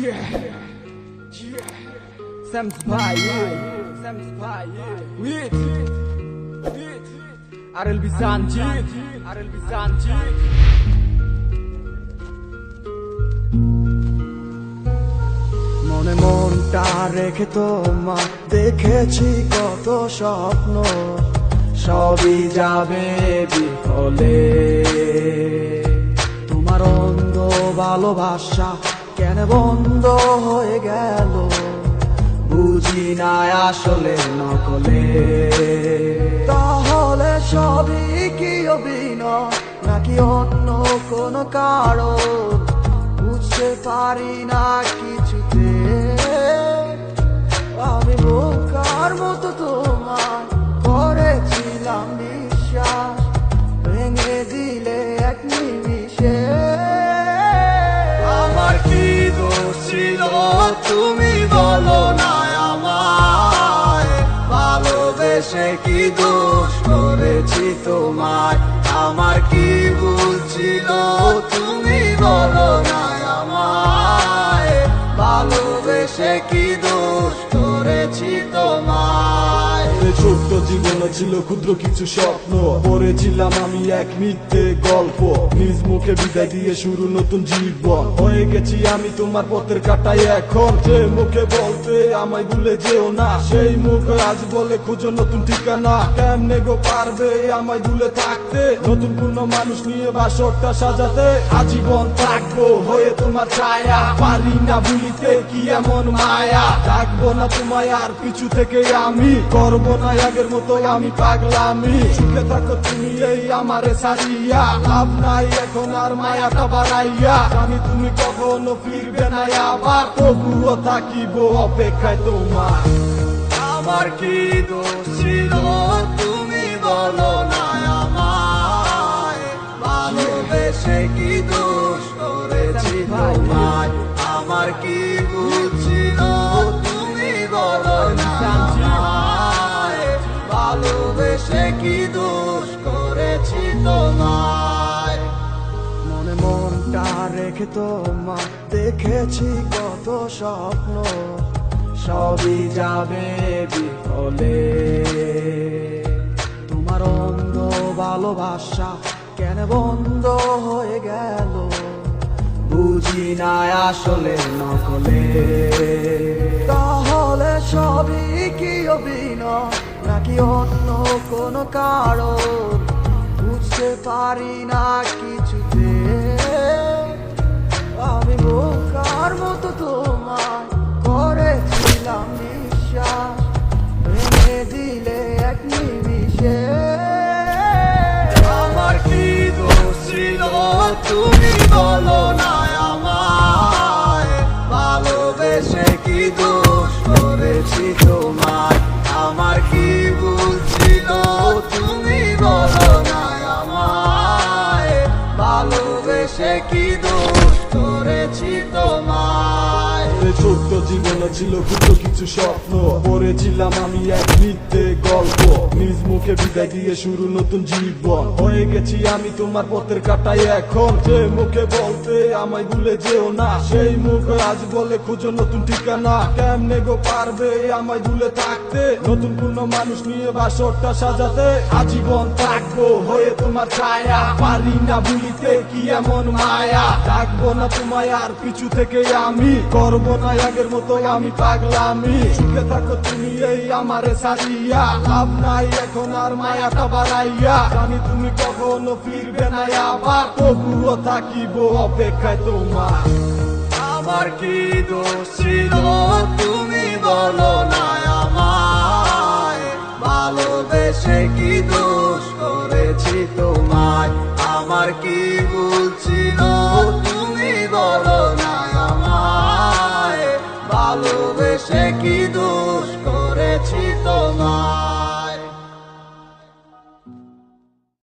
Sam's with RLB Sanjit মনে মনটা রেখে তোমার দেখেছি কত স্বপ্ন, সবই যাবে বিফলে। তোমার অন্ধ ভালোবাসা কেন বন্ধ হয়ে গেল, বুঝি না আসলে নকলে। তাহলে সবই কি অভিনয় নাকি অন্য কোনো কারণ, বুঝতে পারি না কিছুতে। আমি বোকার মতো তোমার করেছিলাম বিশ্বাস, ভেঙে দিলে এক নিমিষে। আমার কি দোষ ছিল তুমি বলো না আমায়, ভালোবেসে কি দোষ করেছি তোমায়। আমার কি ভুল ছিল তুমি বলো না আমায়, ভালোবেসে কি দোষ করেছি তোমায়। ছোট্ট জীবনে ছিল ক্ষুদ্র কিছু স্বপ্ন, পড়েছিলাম আমি এক মিথ্যে গল্প। নিজ মুখে বিদায় দিয়ে শুরু নতুন জীবন, হয়ে গেছি আমি তোমার পথের কাটাই এখন। যে মুখে বলতে আমায় ভুলে যেও না, সেই মুখ আজ বলে খুঁজো নতুন ঠিকানা। কেমনে গো পারবে আমায় ভুলে থাকতে, নতুন কোন মানুষ নিয়ে বাসরটা সাজাতে। আজীবন থাকবো হয়ে তোমার ছায়া, পারি না ভুলিতে কি এমন মায়া। ডাকবো না তোমায় আর পিছু থেকে আমি, করবো না আগের মতো আমি পাগলামি। সুখে থাকো তুমি এই আমারে সারিয়া, লাভ নাই এখন আর মায়াটা বাড়াইয়া। জানি তুমি কখনো ফিরবে না আবার, তবুও থাকিব অপেক্ষায় তোমার। আমার কি দোষ ছিল তুমি বলো না আমায়, ভালোবেসে কি দোষ করেছি তোমায়। আমার কি ভুল ছিল তুমি বলো না আমায়, ভালোবেসে কি দোষ করেছি তোমায়। মনে মনটা রেখে তোমার দেখেছি কত স্বপ্ন, সবই যাবে বিফলে। তোমার অন্ধ ভালোবাসা কেন বন্ধ হয়ে গেল, বুঝি না আসলে নকলে। তাহলে সবই কি অভিনয় নাকি অন্য কোনো কারণ, বুঝতে পারি না কিছুতে। আমি বোকার মতো তোমার করেছিলাম বিশ্বাস, ভেঙে দিলে এক নিমিষে। আমার কি দোষ ছিল তুমি বলো না আমায়, ভালোবেসে কি দোষ করেছি তোমায়। আমার কি ভুল ছিল তুমি বলো না আমায়, ভালোবেসে কি দোষ করেছি তোমায়। ছোট্ট জীবনে ছিল ক্ষুদ্র কিছু স্বপ্ন, পড়েছিলাম আমি এক মিথ্যে গল্প। নিজ মুখে বিদায় দিয়ে শুরু নতুন জীবন, হয়ে গেছি আমি তোমার পথের কাটাই এখন। যে মুখে বলতে আমায় ভুলে যেও না, সেই মুখ আজ বলে খুঁজো নতুন ঠিকানা। কেমনে গো পারবে আমায় ভুলে থাকতে, নতুন কোন মানুষ নিয়ে বাসরটা সাজাতে। আজীবন থাকবো হয়ে তোমার ছায়া, পারি না ভুলিতে কি এমন মায়া। ডাকবো না তোমায় আর পিছু থেকে আমি, করবো না আগের মতো আমি পাগলামি। সুখে থাকো তুমি এই আমারে সারিয়া, লাভ নাই এখন আর মায়াটা বাড়াইয়া। জানি তুমি কখনো ফিরবে না আবার, তবুও থাকিব অপেক্ষায় তোমার। আমার কি দোষ ছিল তুমি বলো না আমায়, ভালোবেসে কি দোষ করেছি তোমায়। আমার কি ভুল